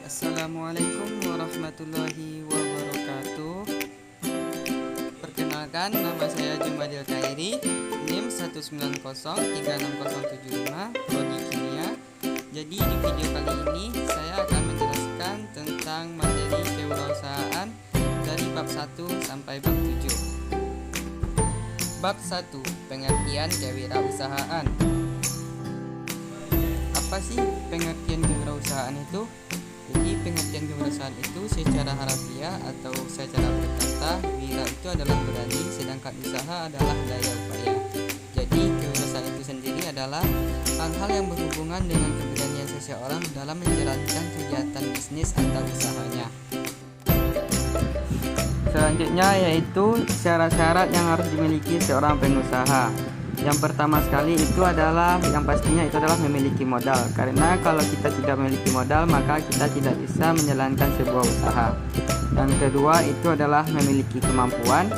Assalamualaikum warahmatullahi wabarakatuh. Perkenalkan, nama saya Jumadil Khairi, NIM 190360075, Prodi Kimia. Jadi di video kali ini saya akan menjelaskan tentang materi kewirausahaan dari bab 1 sampai bab 7. Bab 1, pengertian kewirausahaan. Apa sih pengertian kewirausahaan itu? Jadi pengertian kewirausahaan itu secara harfiah atau secara berkata, wira itu adalah berani, sedangkan usaha adalah daya upaya. Jadi kewirausahaan itu sendiri adalah hal-hal yang berhubungan dengan keberanian seseorang dalam menjalankan kegiatan bisnis atau usahanya. Selanjutnya yaitu syarat-syarat yang harus dimiliki seorang pengusaha. Yang pertama sekali itu adalah memiliki modal. Karena kalau kita tidak memiliki modal, maka kita tidak bisa menjalankan sebuah usaha. Yang kedua itu adalah memiliki kemampuan.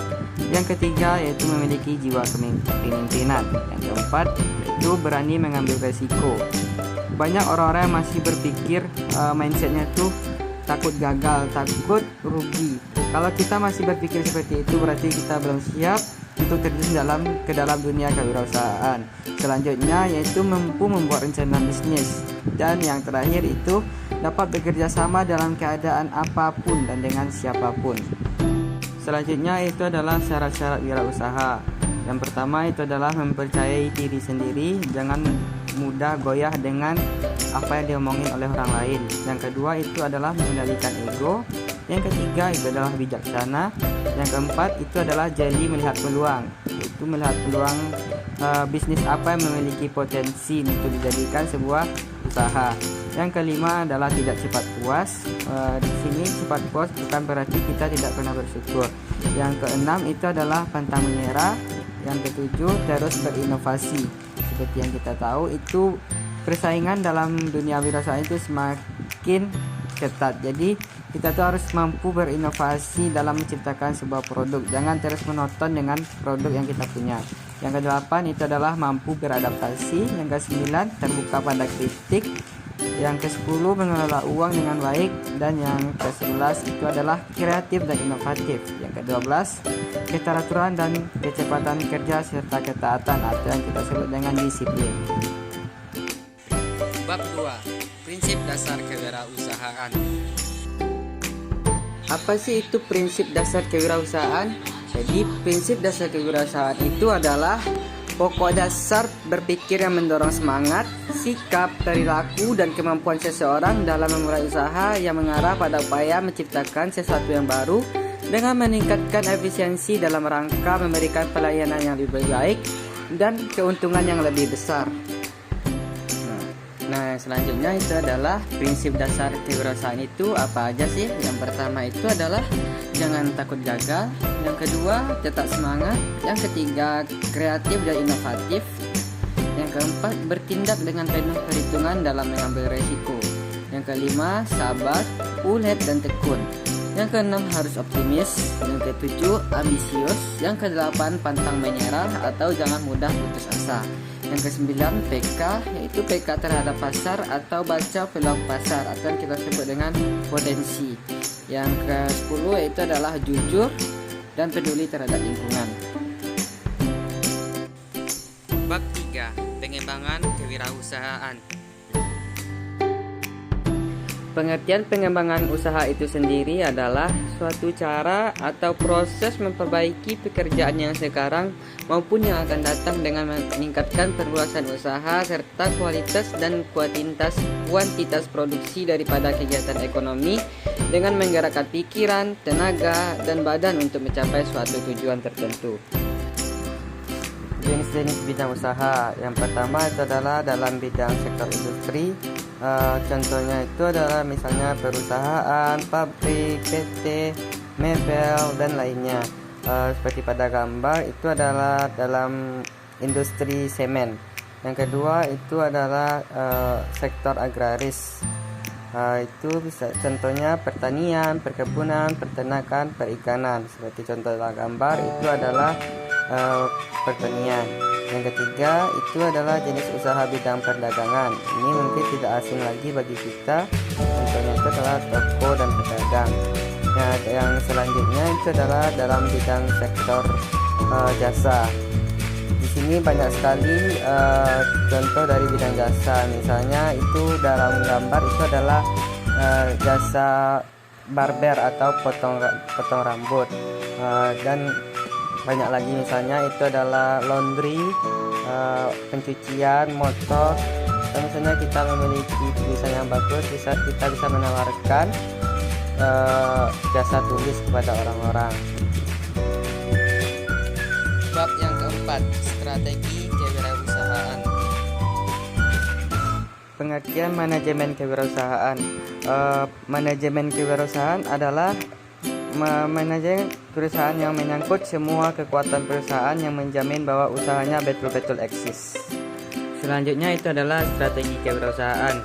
Yang ketiga yaitu memiliki jiwa kepemimpinan. Yang keempat itu berani mengambil resiko. Banyak orang-orang yang masih berpikir mindsetnya tuh takut gagal, takut rugi. Kalau kita masih berpikir seperti itu, berarti kita belum siap untuk terjun ke dalam dunia kewirausahaan. Selanjutnya yaitu mampu membuat rencana bisnis. Dan yang terakhir itu dapat bekerja sama dalam keadaan apapun dan dengan siapapun. Selanjutnya itu adalah syarat-syarat wirausaha. Yang pertama itu adalah mempercayai diri sendiri, jangan mudah goyah dengan apa yang diomongin oleh orang lain. Yang kedua itu adalah mengendalikan ego. Yang ketiga itu adalah bijaksana. Yang keempat itu adalah jeli melihat peluang. Itu melihat peluang bisnis apa yang memiliki potensi untuk dijadikan sebuah usaha. Yang kelima adalah tidak cepat puas. Di sini cepat puas bukan berarti kita tidak pernah bersyukur. Yang keenam itu adalah pantang menyerah. Yang ketujuh terus berinovasi. Seperti yang kita tahu itu persaingan dalam dunia wirausaha itu semakin ketat. Jadi kita tuh harus mampu berinovasi dalam menciptakan sebuah produk. Jangan terus monoton dengan produk yang kita punya. Yang kedelapan itu adalah mampu beradaptasi. Yang kesembilan terbuka pada kritik. Yang kesepuluh mengelola uang dengan baik. Dan yang kesebelas itu adalah kreatif dan inovatif. Yang kedua belas keteraturan dan kecepatan kerja serta ketaatan atau yang kita sebut dengan disiplin. Bab 2, prinsip dasar kewirausahaan. Apa sih itu prinsip dasar kewirausahaan? Jadi prinsip dasar kewirausahaan itu adalah pokok dasar berpikir yang mendorong semangat, sikap, perilaku, dan kemampuan seseorang dalam memulai usaha yang mengarah pada upaya menciptakan sesuatu yang baru dengan meningkatkan efisiensi dalam rangka memberikan pelayanan yang lebih baik dan keuntungan yang lebih besar. Nah, selanjutnya itu adalah prinsip dasar kewirausahaan itu apa aja sih? Yang pertama itu adalah jangan takut gagal. Yang kedua, tetap semangat. Yang ketiga, kreatif dan inovatif. Yang keempat, bertindak dengan penuh perhitungan dalam mengambil resiko. Yang kelima, sabar, ulet dan tekun. Yang keenam, harus optimis. Yang ketujuh, ambisius. Yang kedelapan, pantang menyerah atau jangan mudah putus asa. Yang kesembilan, PK, yaitu PK terhadap pasar atau baca peluang pasar atau yang kita sebut dengan potensi. Yang ke-10 yaitu adalah jujur dan peduli terhadap lingkungan. Bab 3, pengembangan kewirausahaan. Pengertian pengembangan usaha itu sendiri adalah suatu cara atau proses memperbaiki pekerjaan yang sekarang maupun yang akan datang dengan meningkatkan perluasan usaha serta kualitas dan kuantitas produksi daripada kegiatan ekonomi dengan menggerakkan pikiran, tenaga, dan badan untuk mencapai suatu tujuan tertentu. Jenis-jenis bidang usaha. Yang pertama itu adalah dalam bidang sektor industri. Contohnya itu adalah misalnya perusahaan, pabrik, PT, mebel, dan lainnya. Seperti pada gambar itu adalah dalam industri semen. Yang kedua itu adalah sektor agraris. Itu bisa contohnya pertanian, perkebunan, peternakan, perikanan. Seperti contoh dalam gambar itu adalah pertanian. Yang ketiga itu adalah jenis usaha bidang perdagangan. Ini mungkin tidak asing lagi bagi kita, Contohnya itu adalah toko dan pedagang. Nah, yang selanjutnya itu adalah dalam bidang sektor jasa. Di sini banyak sekali contoh dari bidang jasa. Misalnya itu dalam gambar itu adalah jasa barber atau potong rambut, dan banyak lagi, misalnya itu adalah laundry, pencucian motor. Dan misalnya kita memiliki tulisan yang bagus, kita bisa menawarkan jasa tulis kepada orang-orang. Bab yang keempat, strategi kewirausahaan. Pengertian manajemen kewirausahaan. Manajemen kewirausahaan adalah manajemen perusahaan yang menyangkut semua kekuatan perusahaan yang menjamin bahwa usahanya betul-betul eksis. Selanjutnya itu adalah strategi kewirausahaan.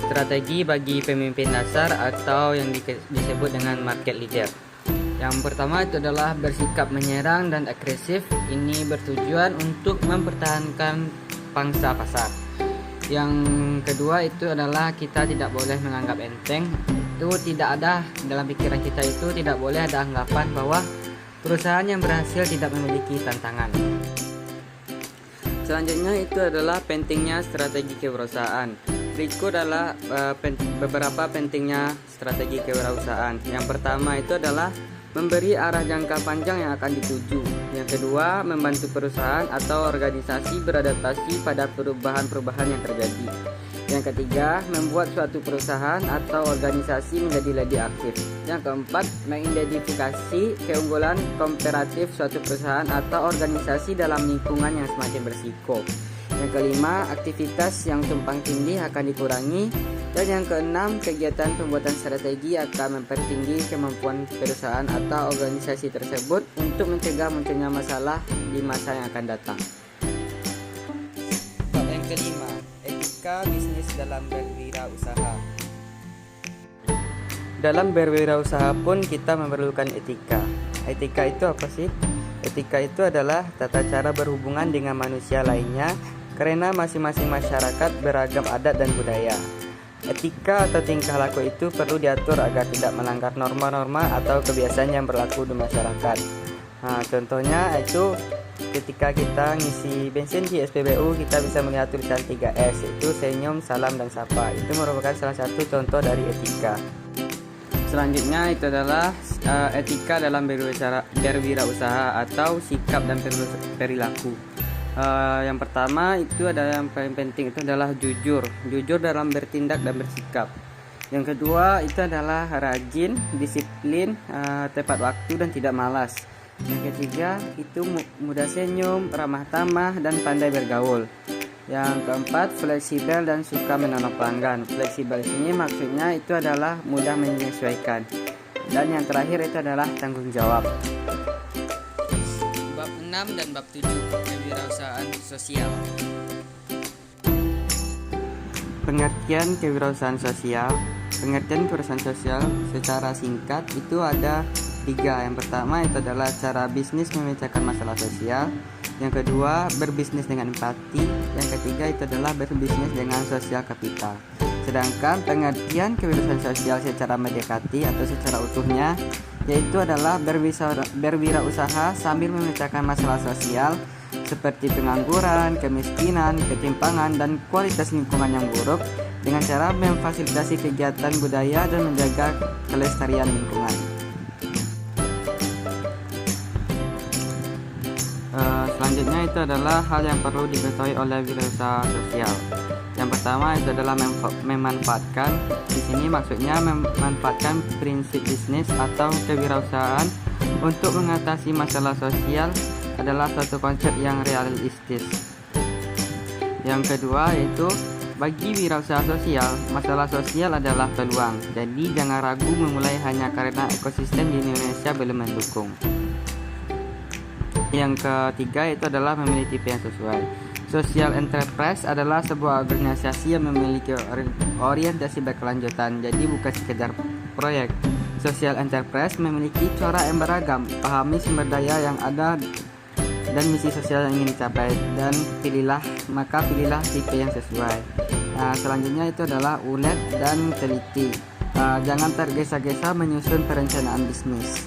Strategi bagi pemimpin dasar atau yang disebut dengan market leader. Yang pertama itu adalah bersikap menyerang dan agresif. Ini bertujuan untuk mempertahankan pangsa pasar. Yang kedua itu adalah kita tidak boleh menganggap enteng. Itu tidak ada dalam pikiran kita, itu tidak boleh ada anggapan bahwa perusahaan yang berhasil tidak memiliki tantangan. Selanjutnya itu adalah pentingnya strategi kewirausahaan. Berikut adalah beberapa pentingnya strategi kewirausahaan. Yang pertama itu adalah memberi arah jangka panjang yang akan dituju. Yang kedua, membantu perusahaan atau organisasi beradaptasi pada perubahan-perubahan yang terjadi. Yang ketiga, membuat suatu perusahaan atau organisasi menjadi lebih aktif. Yang keempat, mengidentifikasi keunggulan komparatif suatu perusahaan atau organisasi dalam lingkungan yang semakin berisiko. Yang kelima, aktivitas yang tumpang tindih akan dikurangi. Dan yang keenam, kegiatan pembuatan strategi akan mempertinggi kemampuan perusahaan atau organisasi tersebut untuk mencegah munculnya masalah di masa yang akan datang. Bab yang kelima, etika bisnis dalam berwirausaha. Dalam berwirausaha pun kita memerlukan etika. Etika itu apa sih? Etika itu adalah tata cara berhubungan dengan manusia lainnya, karena masing-masing masyarakat beragam adat dan budaya. Etika atau tingkah laku itu perlu diatur agar tidak melanggar norma-norma atau kebiasaan yang berlaku di masyarakat. Nah, contohnya itu ketika kita ngisi bensin di SPBU, kita bisa melihat tulisan 3S, itu senyum, salam, dan sapa. Itu merupakan salah satu contoh dari etika. Selanjutnya itu adalah etika dalam berwirausaha atau sikap dan perilaku. Yang pertama itu adalah yang paling penting, itu adalah jujur dalam bertindak dan bersikap. Yang kedua itu adalah rajin, disiplin, tepat waktu dan tidak malas. Yang ketiga itu mudah senyum, ramah tamah dan pandai bergaul. Yang keempat, fleksibel dan suka menolong pelanggan. Fleksibel ini maksudnya itu adalah mudah menyesuaikan. Dan yang terakhir itu adalah tanggung jawab. Bab 6 dan bab 7, kewirausahaan sosial. Pengertian kewirausahaan sosial. Pengertian kewirausahaan sosial secara singkat itu ada 3. Yang pertama itu adalah cara bisnis memecahkan masalah sosial. Yang kedua, berbisnis dengan empati. Yang ketiga itu adalah berbisnis dengan sosial kapital. Sedangkan pengertian kewirausahaan sosial secara mendekati atau secara utuhnya yaitu adalah berwirausaha sambil memecahkan masalah sosial seperti pengangguran, kemiskinan, ketimpangan, dan kualitas lingkungan yang buruk dengan cara memfasilitasi kegiatan budaya dan menjaga kelestarian lingkungan. Selanjutnya itu adalah hal yang perlu diketahui oleh wirausaha sosial. Yang pertama itu adalah memanfaatkan. Di sini maksudnya memanfaatkan prinsip bisnis atau kewirausahaan untuk mengatasi masalah sosial adalah suatu konsep yang realistis. Yang kedua yaitu bagi wirausaha sosial, masalah sosial adalah peluang. Jadi jangan ragu memulai hanya karena ekosistem di Indonesia belum mendukung. Yang ketiga itu adalah memiliki tipe yang sesuai. Social enterprise adalah sebuah organisasi yang memiliki orientasi berkelanjutan, jadi bukan sekedar proyek. Social enterprise memiliki corak yang beragam, pahami sumber daya yang ada dan misi sosial yang ingin dicapai, dan pilihlah tipe yang sesuai. Selanjutnya itu adalah ulet dan teliti. Jangan tergesa-gesa menyusun perencanaan bisnis.